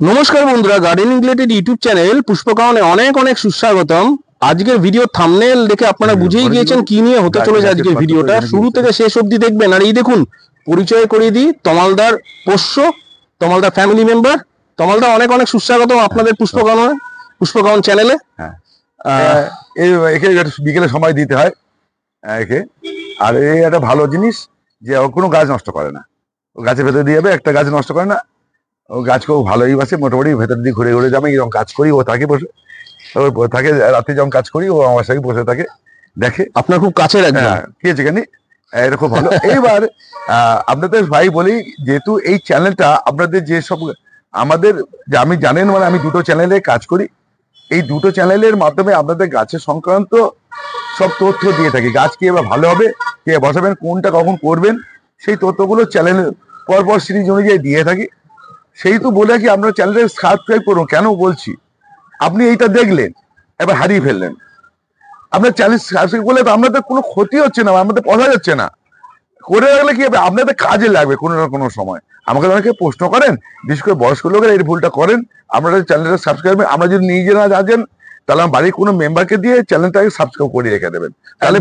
নমস্কার বন্ধুরা, gardening related YouTube channel পুষ্পকাওয়ানে অনেক অনেক সুস্বাগতম। আজকের ভিডিও থাম্বনেল দেখে আপনারা বুঝেই গিয়েছেন কি নিয়ে হতে চলেছে আজকের ভিডিওটা। শুরু থেকে শেষ অবধি দেখবেন। আর এই দেখুন, পরিচয় করিয়ে দিই, তমালদার পোষ্য, তমালদার ফ্যামিলি মেম্বার। তমালদা অনেক অনেক সুস্বাগতম আপনাদের পুষ্পকাওয়ান চ্যানেলে। একে বিকেলে সময় দিতে হয় একে। আর এই একটা ভালো জিনিস যে ও কোনো গাছ নষ্ট করে না, ও গাছের ভেতর দিয়ে যাবে, একটা গাছ নষ্ট করে না। ও গাছকে ও ভালোই বাসে, মোটামুটি ভেতর দিয়ে ঘুরে ঘুরে যাবে, এরকম কাজ করি ও থাকে বসে, থাকে রাতে যখন কাজ করি ও আমার সাথে বসে থাকে, দেখে। আপনার খুব কাছে রাখবেন। কি আছে কেন, এটা খুব ভালো। এইবার আপনাদের ভাই বলি, যেহেতু এই চ্যানেলটা আপনাদের যেসব আমাদের আমি জানেন, মানে আমি দুটো চ্যানেলে কাজ করি। এই দুটো চ্যানেলের মাধ্যমে আপনাদের গাছের সংক্রান্ত সব তথ্য দিয়ে থাকি। গাছ কি এবার ভালো হবে, কে বসাবেন, কোনটা কখন করবেন, সেই তথ্যগুলো চ্যানেল পরপর সিরিজ অনুযায়ী দিয়ে থাকি। সেই তো বলে কি আপনার চ্যানেলটা সাবস্ক্রাইব করুন। কেন বলছি, আপনি এইটা দেখলেন, এবার হারিয়ে ফেললেন। আপনার চ্যানেল সাবস্ক্রাইব করলে তো আপনাদের কোনো ক্ষতি হচ্ছে না, আমাদের পড়া যাচ্ছে না। করে রাখলে কি হবে, আপনাদের কাজে লাগবে কোনো না কোনো সময়। আমাকে অনেকে প্রশ্ন করেন, বিশেষ করে বয়স্ক লোকেরা এই ভুলটা করেন। আপনারা চ্যানেলটা সাবস্ক্রাইব, আমরা যদি নিজে না জানেন, তাহলে আমার বাড়ির কোনো মেম্বারকে দিয়ে চ্যানেলটাকে সাবস্ক্রাইব করে রেখে দেবেন, তাহলে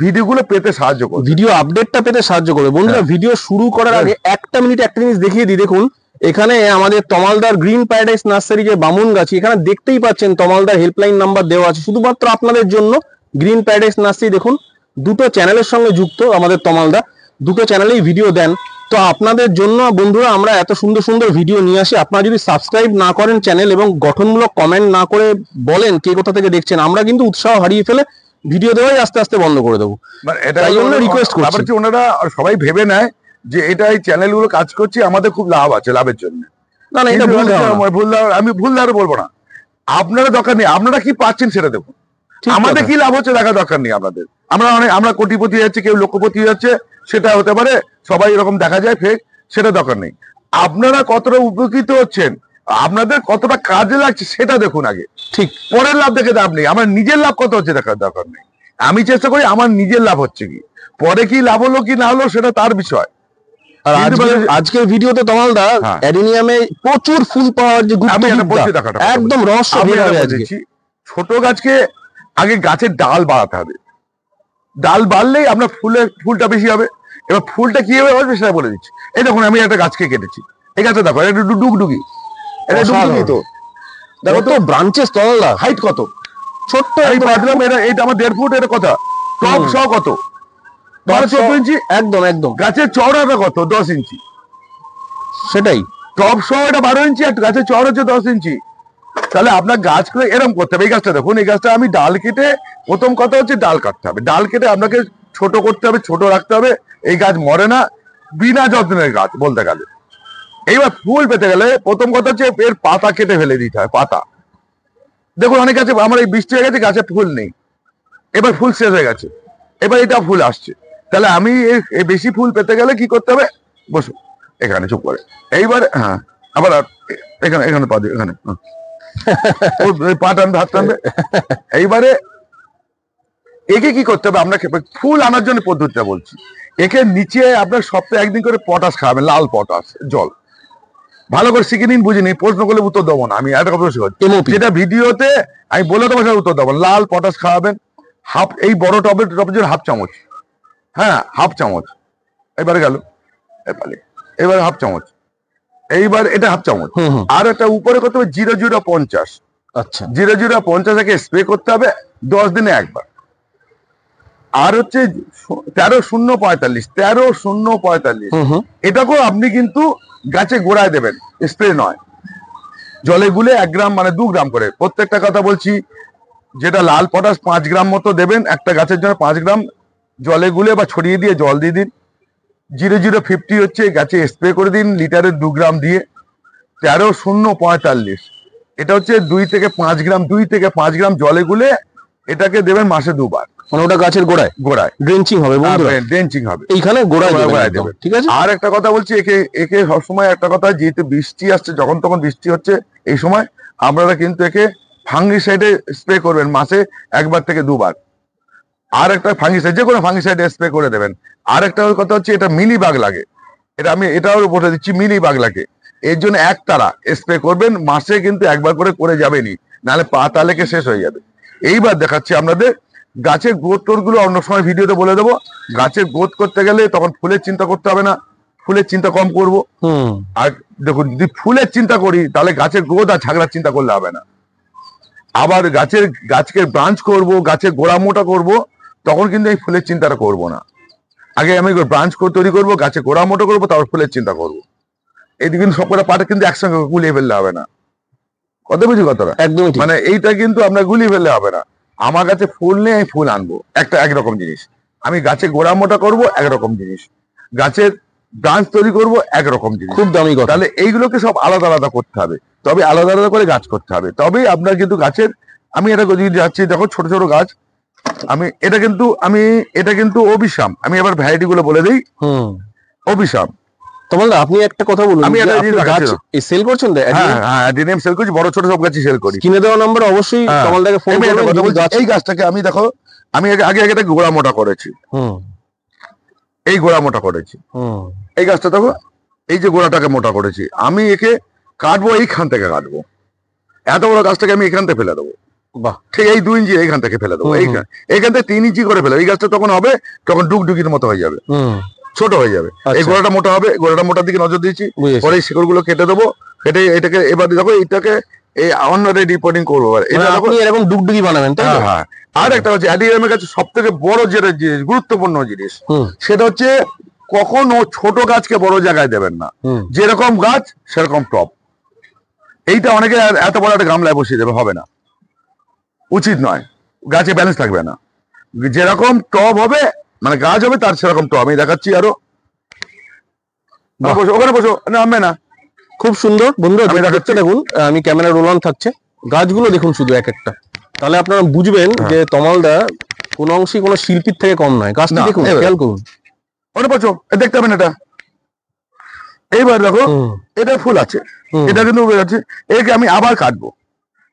ভিডিওগুলো পেতে সাহায্য করবে, ভিডিও আপডেটটা পেতে সাহায্য করবে। বন্ধুরা, ভিডিও শুরু করার আগে একটা জিনিস দেখিয়ে দিই। দেখুন, এখানে আমাদের তমালদার গ্রিন প্যারাডাইস নার্সারি যে বামুনগাছি, এখানে দেখতেই পাচ্ছেন তমালদার হেল্পলাইন নাম্বার দেওয়া আছে শুধুমাত্র আপনাদের জন্য। গ্রিন প্যারাডাইস নার্সারি দেখুন, দুটো চ্যানেলের সঙ্গে যুক্ত আমাদের তমালদা, দুটো চ্যানেলেই ভিডিও দেন। তো আপনাদের জন্য বন্ধুরা আমরা এত সুন্দর সুন্দর ভিডিও নিয়ে আসি। আপনারা যদি সাবস্ক্রাইব না করেন চ্যানেল এবং গঠনমূলক কমেন্ট না করে বলেন কে কোথা থেকে দেখছেন, আমরা কিন্তু উৎসাহ হারিয়ে ফেলে ভিডিও দেওয়াই আস্তে আস্তে বন্ধ করে দেবো। তাই জন্য রিকোয়েস্ট করছি, ওনারা সবাই ভেবে নেয় যে এটা এই চ্যানেলগুলো কাজ করছে, আমাদের খুব লাভ আছে, লাভের জন্য। না না, এটা ভুল ধারণা। আমি ভুল ধারণা বলবো না। আপনারা দরকার নেই, আপনারা কি পাচ্ছেন সেটা দেখুন। আমাদের কি লাভ হচ্ছে দেখা দরকার নেই আপনাদের। আমরা কোটিপতি যাচ্ছে, কেউ লক্ষপতি যাচ্ছে, সেটা হতে পারে, সবাই এরকম দেখা যায় ফেক, সেটা দরকার নেই। আপনারা কতটা উপকৃত হচ্ছেন, আপনাদের কতটা কাজে লাগছে সেটা দেখুন আগে। ঠিক, পরের লাভ দেখে লাভ নেই। আমার নিজের লাভ কত হচ্ছে দেখার দরকার নেই। আমি চেষ্টা করি আমার নিজের লাভ হচ্ছে কি, পরে কি লাভ হলো কি না হলো সেটা তার বিষয়। আর আজকের ভিডিওতে তমালদা অ্যাডেনিয়ামে প্রচুর ফুল পাওয়ার যে একদম রহস্য ছোট গাছকে আগে গাছের ডাল বাড়াতে হবে, ডাল বাড়লেই আপনার ফুলটা বেশি হবে। এবার ফুলটা কিভাবে হবে সেটা বলে দিচ্ছি। এই দেখুন, আমি একটা গাছকে কেটেছি, এই গাছটা দেখো, এটা ডুগডুগি, এটা ডুগডুগি। তো দেখো তো ব্রাঞ্চেস, তলালা হাইট কত ছোট্ট, এটা আমার 1.5 ফুট। এটা কথা টপ সহ কত 14 ইঞ্চি, একদম একদম। গাছের চওড়াটা কত 10 ইঞ্চি, সেটাই টপ সহ এটা 12 ইঞ্চি, একটা গাছের চওড়া হচ্ছে 10 ইঞ্চি। তাহলে আপনার গাছগুলো এরকম করতে হবে। এই গাছটা দেখুন, এই গাছটা আমি ডাল কেটে, প্রথম কথা হচ্ছে ডাল কাটতে হবে, ডাল কেটে আপনাকে ছোট করতে হবে, ছোট রাখতে হবে। এই গাছ মরে না, বিনা যত্নের গাছ বলতে গেলে। এইবার ফুল পেতে গেলে প্রথম কথা হচ্ছে এর পাতা কেটে ফেলে দিতে হয়। পাতা দেখুন, অনেক গাছে আমার এই বৃষ্টি হয়ে গেছে, গাছে ফুল নেই, এবার ফুল শেষ হয়ে গেছে, এবার এটা ফুল আসছে। তাহলে আমি এই বেশি ফুল পেতে গেলে কি করতে হবে, বসো এখানে চুপ করে। এইবার হ্যাঁ, আবার এখানে এখানে পা দিও, এখানে পা টানবে, হাত টানবে। এইবারে একে কি করতে হবে, আমরা ফুল আনার জন্য পদ্ধতিটা বলছি। একে নিচে আপনার সপ্তাহে একদিন করে পটাশ খাওয়াবেন, লাল পটাশ জল। ভালো করে শিখে নিন, বুঝে নিন, প্রশ্ন করলে উত্তর দেবো না আমি, একটা কথা শিখাচ্ছি, যেটা ভিডিওতে আমি বলে দেবো সেটা উত্তর দেবো। লাল পটাশ খাওয়াবেন হাফ, এই বড় টবের জন্য হাফ চামচ, হ্যাঁ হাফ চামচ। এবারে গেল, এবার হাফ চামচ, এইবার এটা হাফ চামচ। আর একটা উপরে করতে হবে 0.050। আচ্ছা, 0.050 স্প্রে করতে হবে 10 দিনে একবার। আর হচ্ছে 13-0-45, 13-0-45, এটাকেও আপনি কিন্তু গাছে গোড়ায় দেবেন, স্প্রে নয়। জলে গুলে 1 গ্রাম মানে 2 গ্রাম করে, প্রত্যেকটা কথা বলছি। যেটা লাল পটাশ 5 গ্রাম মতো দেবেন একটা গাছের জন্য, 5 গ্রাম জলে গুলে বা ছড়িয়ে দিয়ে জল দিয়ে দিন। 0.050 হচ্ছে গাছে স্প্রে করে দিন লিটারে 2 গ্রাম দিয়ে। 13-0-45, এটা হচ্ছে 2 থেকে 5 গ্রাম, 2 থেকে 5 গ্রাম জলে গুলে এটাকে দেবেন মাসে 2 বার। মানে ওটা গাছের গোড়ায় গোড়ায় ড্রেঞ্চিং হবে বন্ধুরা, ড্রেঞ্চিং হবে এইখানে গোড়ায় দেবেন, ঠিক আছে। আর একটা কথা বলছি, একে সবসময় একটা কথা, যেহেতু বৃষ্টি আসছে, যখন তখন বৃষ্টি হচ্ছে এই সময়, আপনারা কিন্তু একে ফাঙ্গিসাইডে স্প্রে করবেন মাসে 1 বার থেকে 2 বার। আর একটা ফাঙ্গিসাইড, যে কোনো ফাঙ্গিসাইডে স্প্রে করে দেবেন। আর একটা কথা হচ্ছে, এটা মিলি বাগ লাগে, এটা আমি এটাও বলে দিচ্ছি, মিলি বাগ লাগে। এর জন্য একতারা স্প্রে করবেন, মাসে কিন্তু একবার করে যাবেনই, নাহলে পাতা লেগে শেষ হয়ে যাবে। এইবার দেখাচ্ছি আপনাদের গাছের গ্রোথ গুলো, অন্য সময় ভিডিওতে বলে দেবো। গাছের গ্রোথ করতে গেলে তখন ফুলের চিন্তা করতে হবে না, ফুলের চিন্তা কম করব। আর দেখুন, যদি ফুলের চিন্তা করি তাহলে গাছের গ্রোথ আর ঝাগড়ার চিন্তা করলে হবে না। আবার গাছকে ব্রাঞ্চ করব, গাছের গোড়া মোটা করব, তখন কিন্তু এই ফুলের চিন্তাটা করব না। আগে আমি ব্রাঞ্চ তৈরি করব, গাছে গোড়া মোটা করবো, তারপর ফুলের চিন্তা করব। এইদিকে কিন্তু সবকটা পাটা কিন্তু একসঙ্গে গুলিয়ে ফেললে হবে না। কত বুঝি কথাটা? একদমই ঠিক। মানে এইটা কিন্তু আপনার গুলিয়ে ফেললে হবে না। আমার কাছে ফুল নেই, আমি ফুল আনবো, একরকম জিনিস। আমি গাছে গোড়া মোটা করবো, একরকম জিনিস। গাছের ব্রাঞ্চ তৈরি করব, একরকম জিনিস। খুব দামি কথা। তাহলে এইগুলোকে সব আলাদা আলাদা করতে হবে, তবে আলাদা আলাদা করে গাছ করতে হবে, তবেই আপনার কিন্তু গাছের। আমি এটা যদি যাচ্ছি, দেখো ছোট ছোট গাছ। এটা কিন্তু অবিশ্রাম। আমি এবার ভ্যারাইটি গুলো বলে দিই। অবিশ্রাম। তমাল দা, আপনি একটা কথা বলুন, আমি এটা গাছ সেল করছেন? অ্যাডিনিয়াম সেল করছি, বড় ছোট সব গাছই সেল করি। কিনে দেওয়া নাম্বার অবশ্যই তমাল দাকে ফোন করবেন। এই গাছটাকে আমি দেখো, আমি আগে এটা গোড়া মোটা করেছি। এই গোড়া মোটা করেছি। এই গাছটা দেখো, এই যে গোড়াটাকে মোটা করেছি, আমি একে কাটবো, এইখান থেকে কাটবো। এত বড় গাছটাকে আমি এখান থেকে ফেলে দেবো। বাহ, ঠিক এই 2 ইঞ্চি এইখান থেকে ফেলে দেবো, এইখান থেকে 3 ইঞ্চি করে ফেলে। এই গাছটা তখন হবে, তখন ডুগডুগির মতো হয়ে যাবে, ছোট হয়ে যাবে। এই গোড়াটা মোটা হবে, গোড়াটা মোটার দিকে নজর দিয়েছি। পরে এই শিকড় গুলো কেটে দেবো, কেটে এটাকে এবার দেখো, এটাকে এই অন্য রিপোর্টিং করবো। এরকম ডুগডুগি বানাবেন, তাই তো? হ্যাঁ। আর একটা হচ্ছে অ্যাডিনিয়ামের কাছে সব থেকে বড় যেটা জিনিস, গুরুত্বপূর্ণ জিনিস, সেটা হচ্ছে কখনো ছোট গাছকে বড় জায়গায় দেবেন না। যেরকম গাছ সেরকম টপ। এইটা অনেকে এত বড় একটা গামলায় বসিয়ে দেবে, হবে না, উচিত নয়, গাছে ব্যালেন্স থাকবে না। যেরকম টব হবে, মানে গাছ হবে, তার সেরকম টব। আমি দেখাচ্ছি আরো। ওখানে বসো, নামবে না। খুব সুন্দর বন্ধুরা, দেখুন, আমি ক্যামেরা রোল অন থাকছে। গাছগুলো দেখুন শুধু এক একটা, তাহলে আপনারা বুঝবেন যে তমালদা কোন অংশে কোনো শিল্পীর থেকে কম নয়। গাছটা দেখুন, খেয়াল করুন। ওখানে বসো, দেখতে পাবেন এটা। এইবার দেখো, এটা ফুল আছে, এটা কিন্তু একে আমি আবার কাটবো,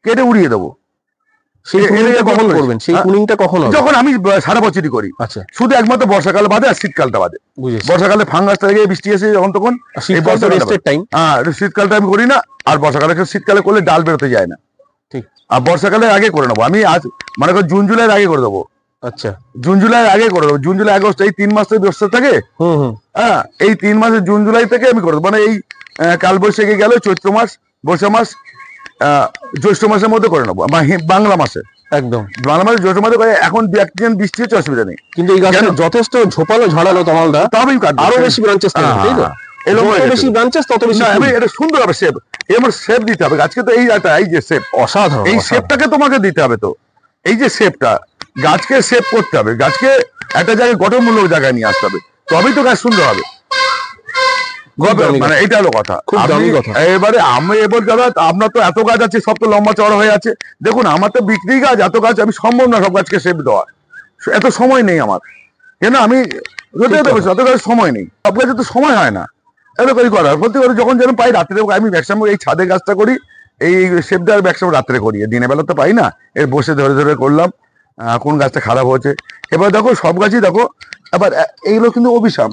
কেটে উড়িয়ে দেবো। কখন করবেন? সেই কুলিংটা কখন হবে? যখন আমি সারা বছরই করি। আচ্ছা, শুধু একমাত্র বর্ষাকাল বাদে আর শীতকালটা বাদে। বর্ষাকালে ফাঙ্গাসটা লেগে বৃষ্টি এসে যখন তখন, শীতকালটা আমি করি না। আর বর্ষাকালে, শীতকালে করলে ডাল বেরোতে যায় না। ঠিক। আর বর্ষাকালের আগে করে নেবো আমি। আজ মনে করো জুন জুলাইয়ের আগে করে দেবো। আচ্ছা, জুন জুলাইয়ের আগে করে দেবো। জুন জুলাই আগস্ট, এই 3 মাস থেকে ব্যস্ত থাকে। হ্যাঁ, এই 3 মাসে জুন জুলাই থেকে আমি করে দেবো। মানে এই কাল বৈশাখী গেল, চৈত্র মাস, বৈশাখ মাস, জ্যৈষ্ঠ মাসের মধ্যে করে নেবো, বাংলা মাসে। একদম বাংলা মাসে, জ্যৈষ্ঠ মাসে। এখন 1-2 বৃষ্টি হচ্ছে, অসুবিধা নেই। কিন্তু এই গাছটা যথেষ্ট ঝোপালো ঝাড়ালো তমালদা, তবেই আরো বেশি ব্রাঞ্চেস থাকবে, তাই তো? বেশি ব্রাঞ্চেস তত বেশি। এটা সুন্দর হবে শেপ। এবার শেপ দিতে হবে গাছকে। তো এই যে শেপ, অসাধারণ। এই শেপটাকে তোমাকে দিতে হবে। তো এই যে শেপটা, গাছকে শেপ করতে হবে। গাছকে একটা জায়গায় গঠনমূলক জায়গায় নিয়ে আসতে হবে, তবেই তো গাছ সুন্দর হবে। মানে এটা হলো কথা। এবারে আমি আপনার তো এত গাছ আছে, সব তো লম্বা চড়া হয়ে আছে। দেখুন, আমার তো বিক্রি গাছ, এত গাছ আমি সম্ভব না সব গাছকে শেপ দেওয়া। এত সময় নেই আমার। কেন আমি এত গাছের সময় নেই, সব গাছে তো সময় হয় না এত করে করার। প্রতি যখন যেন পাই রাত্রে, আমি ম্যাক্সিমাম এই ছাদে গাছটা করি, এই শেপ দেওয়ার ম্যাক্সিমাম রাত্রে করি। দিনের বেলা তো পাই না, এর বসে ধরে ধরে করলাম কোন গাছটা খারাপ হয়েছে। এবার দেখো, সব গাছই দেখো। আবার এইগুলো কিন্তু অবিশ্রাম,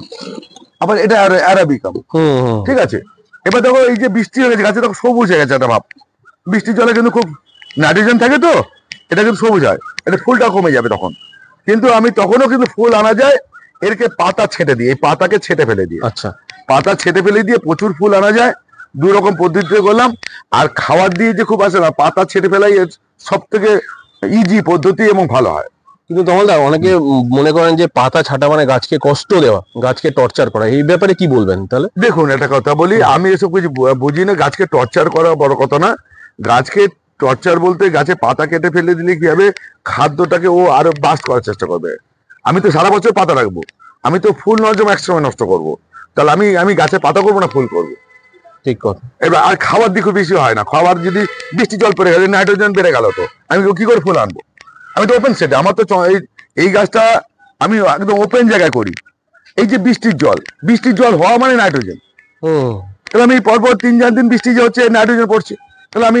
আবার এটা অ্যারাবিকাম। ঠিক আছে। এবার দেখো, এই যে বৃষ্টি হয়ে গেছে, গাছে দেখো সবুজ হয়ে গেছে একটা ভাব। বৃষ্টির জলে কিন্তু খুব নাইট্রোজেন থাকে, তো এটা কিন্তু সবুজ হয়। এটা ফুলটা কমে যাবে তখন। কিন্তু আমি তখনও কিন্তু ফুল আনা যায়, এরকে পাতা ছেটে দিয়ে, এই পাতাকে ছেটে ফেলে দিয়ে। আচ্ছা, পাতা ছেটে ফেলে দিয়ে প্রচুর ফুল আনা যায়। 2 রকম পদ্ধতিতে করলাম। আর খাবার দিয়ে যে খুব আসে না, পাতা ছেটে ফেলাই সব থেকে ইজি পদ্ধতি এবং ভালো হয়। কিন্তু তমালদা, অনেকে মনে করেন যে পাতা ছাটা মানে গাছকে কষ্ট দেওয়া, গাছকে টর্চার করা। এই ব্যাপারে কি বলবেন তাহলে? দেখুন, একটা কথা বলি, আমি এসব কিছু বুঝি না। গাছকে টর্চার করা বড় কথা না। গাছকে টর্চার বলতে, গাছে পাতা কেটে ফেলে দিলে কি হবে, খাদ্যটাকে ও আরো বাস্ট করার চেষ্টা করবে। আমি তো সারা বছর পাতা রাখবো, আমি তো ফুল নজম একসময় নষ্ট করবো। তাহলে আমি গাছে পাতা করবো না, ফুল করবো। ঠিক কথা। এবার আর খাবার দিকে বেশি হয় না। খাবার যদি বৃষ্টি জল পড়ে গেলে, নাইট্রোজেন বেড়ে গেল, তো আমি কি করে ফুল আনবো? আমি তো ওপেন সেটে, আমার তো এই গাছটা আমি একদম ওপেন জায়গায় করি। এই যে বৃষ্টির জল হওয়া মানে নাইট্রোজেন। তাহলে আমি পরপর 3-4 দিন বৃষ্টি যে হচ্ছে, নাইট্রোজেন পড়ছে, তাহলে আমি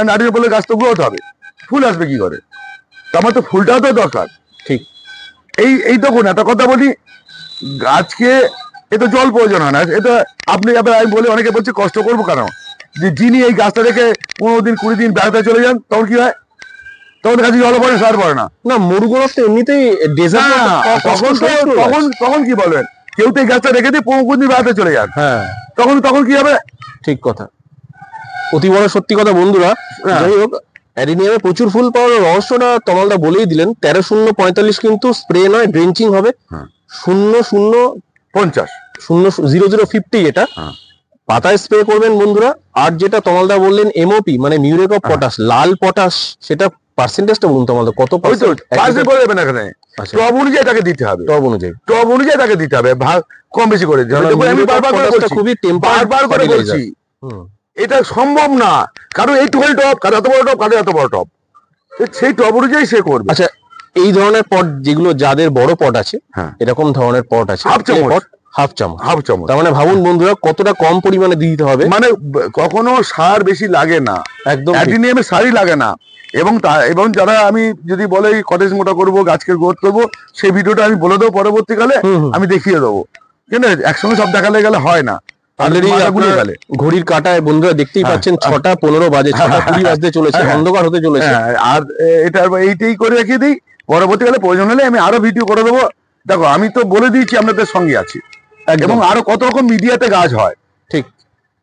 নাইট্রোজেন বলে গাছ তো গ্রোথ হবে, ফুল আসবে কি করে? আমার তো ফুলটাও তো দরকার। ঠিক। এই দেখুন, একটা কথা বলি, গাছকে এ তো জল প্রয়োজন হয় না, এটা আপনি আমি বলে অনেকে বলছে কষ্ট করবো কেন, যে যিনি এই গাছটা রেখে 15 দিন 20 দিন বেড়াতে চলে যান তখন কি হয়, তখন কাছে জল পড়ে সার পড়ে না। না মরুগ্রস্ত এমনিতেই ডেজার্ট, তখন কি বলবেন, কেউ তো এই গাছটা রেখে দিয়ে 15 দিন বেড়াতে চলে যান, হ্যাঁ তখন কি হবে? ঠিক কথা, অতি বড় সত্যি কথা বন্ধুরা। হ্যাঁ। যাই হোক, অ্যাডিনিয়ামে প্রচুর ফুল পাওয়ার রহস্যটা তমালদা বলেই দিলেন। 13-0-45 কিন্তু স্প্রে নয়, ড্রেঞ্চিং হবে। হ্যাঁ। 0-0-50 50 0-0-50 এটা হ্যাঁ। পাতায় স্প্রে করবেন বন্ধুরা। আর যেটা তমালদা বললেন এমওপি মানে muriate of potash, Lal potash, সেটা পার্সেন্টেজটা বলুন তমালদা কত পার্সেন্ট? টব অনুযায়ী তাকে দিতে হবে, টব অনুযায়ী তাকে দিতে হবে, ভাগ কম বেশি করে দিতে হবে। আমি বারবার করে বলছি, খুবই বারবার করে বলছি, এটা সম্ভব না, কারণ এইটুখানি টব, কারো এত বড় টব, কারো এত বড় টব, সেই টব অনুযায়ী সে করবে। আচ্ছা, এই ধরনের পট যেগুলো যাদের বড় পট আছে, হ্যাঁ, এরকম ধরনের পট আছে, হাফ চামচ, হাফ চামচ, হাফ চামচ, তার মানে ভাবুন বন্ধুরা কতটা কম পরিমাণে দিতে হবে। মানে কখনো সার বেশি লাগে না, একদম অ্যাডিনিয়ামে সারই লাগে না। এবং যারা আমি যদি বলে কটেজ মোটা করবো, গাছকে গ্রোথ করবো, সেই ভিডিওটা আমি বলে দেবো পরবর্তীকালে, আমি দেখিয়ে দেবো, কেন একসঙ্গে সব দেখালে গেলে হয় না। অলরেডি ঘড়ির কাঁটায় বন্ধুরা দেখতেই পাচ্ছেন 6:15 বাজে, 6:20 বাজতে চলেছে, অন্ধকার হতে চলেছে। আর এটা এইটাই করে রেখে দিই, পরবর্তীকালে প্রয়োজন হলে আমি আরো ভিডিও করে দেবো। দেখো আমি তো বলে দিয়েছি আপনাদের সঙ্গে আছি, এবং আরো কত রকম মিডিয়াতে গাছ হয়, ঠিক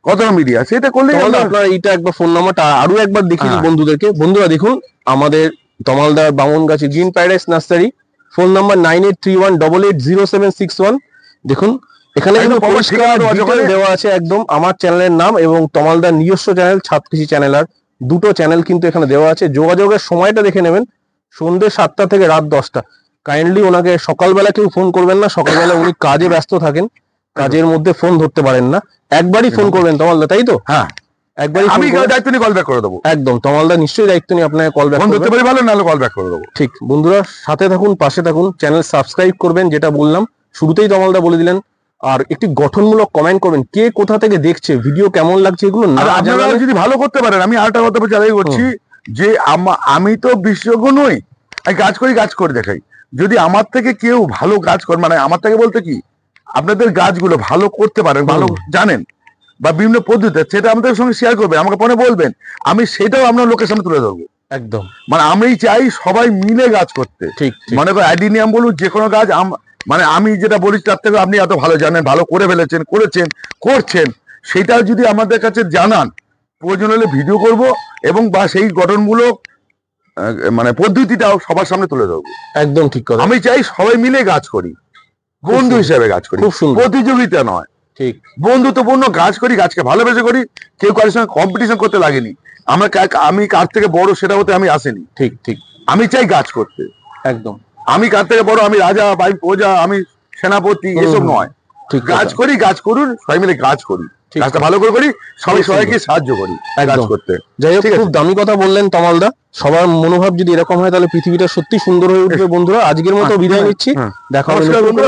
কত রকম মিডিয়া, সেটা করলে আপনারা এইটা একবার ফোন নাম্বারটা আরো একবার দেখিয়ে দিই বন্ধুদেরকে। বন্ধুরা দেখুন আমাদের তমালদার Bamangachi green paradise nursery, phone number 9831880761। দেখুন এখানে কিন্তু পরিষ্কার ডিটেইল দেওয়া আছে একদম, আমার চ্যানেলের নাম এবং তমালদার নিজস্ব চ্যানেল ছাদ কৃষি চ্যানেল, আর দুটো চ্যানেল কিন্তু এখানে দেওয়া আছে। যোগাযোগের সময়টা দেখে নেবেন, সন্ধ্যে 7টা থেকে রাত 10টা। কাইন্ডলি ওনাকে সকালবেলা কেউ ফোন করবেন না, সকালবেলা উনি কাজে ব্যস্ত থাকেন, কাজের মধ্যে ফোন ধরতে পারেন না। একবারই ফোন করবেন তমালদা, তাই তো? হ্যাঁ, একবারই আমি দায়িত্ব নিয়ে কল ব্যাক করে দেবো। একদম, তমালদা নিশ্চয়ই দায়িত্ব নিয়ে আপনাকে কল ব্যাক করতে পারি, ভালো নাহলে কল ব্যাক করে দেবো। ঠিক বন্ধুরা, সাথে থাকুন, পাশে থাকুন, চ্যানেল সাবস্ক্রাইব করবেন, যেটা বললাম শুরুতেই তমালদা বলে দিলেন, আর একটি গঠনমূলক কমেন্ট করবেন, কে কোথা থেকে দেখছে, ভিডিও কেমন লাগছে, এগুলো না আপনারা যদি ভালো করতে পারেন। আমি আরেকটা কথা চালাই করছি, যে আমি তো বিশেষজ্ঞ নই, আমি গাছ করে দেখাই। যদি আমার থেকে কেউ ভালো কাজ করে, মানে আমার থেকে বলতে কি, আপনাদের গাছগুলো ভালো করতে পারেন, ভালো জানেন, বা বিভিন্ন পদ্ধতিতে, সেটা আমাদের সঙ্গে শেয়ার করবেন, আমাকে পরে বলবেন, আমি সেটাও আপনার লোকের সামনে তুলে ধরবো। একদম, মানে আমি চাই সবাই মিলে গাছ করতে। ঠিক, মনে করো অ্যাডিনিয়াম বলুন, যে কোনো গাছ, মানে আমি যেটা বলি তার থেকে আপনি এত ভালো জানেন, ভালো করে ফেলেছেন, করছেন, সেটা যদি আমাদের কাছে জানান, প্রয়োজন হলে ভিডিও করব, এবং বা সেই গঠনমূলক মানে পদ্ধতিটাও সবার সামনে তুলে ধরবো। একদম ঠিক কথা, আমি চাই সবাই মিলে গাছ করি, বন্ধু হিসেবে গাছ করি, খুব সুন্দর, প্রতিযোগিতা নয়, ঠিক বন্ধুত্বপূর্ণ গাছ করি, গাছকে ভালোবেসে করি, কেউ কারোর সঙ্গে কম্পিটিশন করতে লাগেনি, আমি কার থেকে বড় সেটা হতে আমি আসিনি। ঠিক ঠিক, আমি চাই গাছ করতে, একদম, আমি কার থেকে বড়, আমি রাজা, আমি প্রজা, আমি সেনাপতি, এসব নয়। গাছ করি, গাছ করুন, সবাই মিলে গাছ করি, গাছটা ভালো করে করি, সবাইকে সাহায্য করি গাছ করতে। যাই হোক, খুব দামি কথা বললেন তমালদা। সবার মনোভাব যদি এরকম হয়, তাহলে পৃথিবীটা সত্যি সুন্দর হয়ে উঠবে। বন্ধুরা আজকের মতো বিদায় নিচ্ছি, দেখা হবে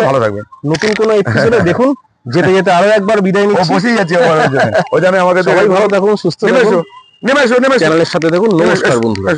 ভালো থাকবেন নতুন কোনো এপিসোডে। দেখুন যেতে যেতে আরো একবার বিদায় নিচ্ছি, বসেই যাচ্ছে ও জানে আমাকে। সবাই ভালো থাকুন, সুস্থ থাকুন, নেমে এসো, চ্যানেলের সাথে থাকুন। নমস্কার বন্ধুরা।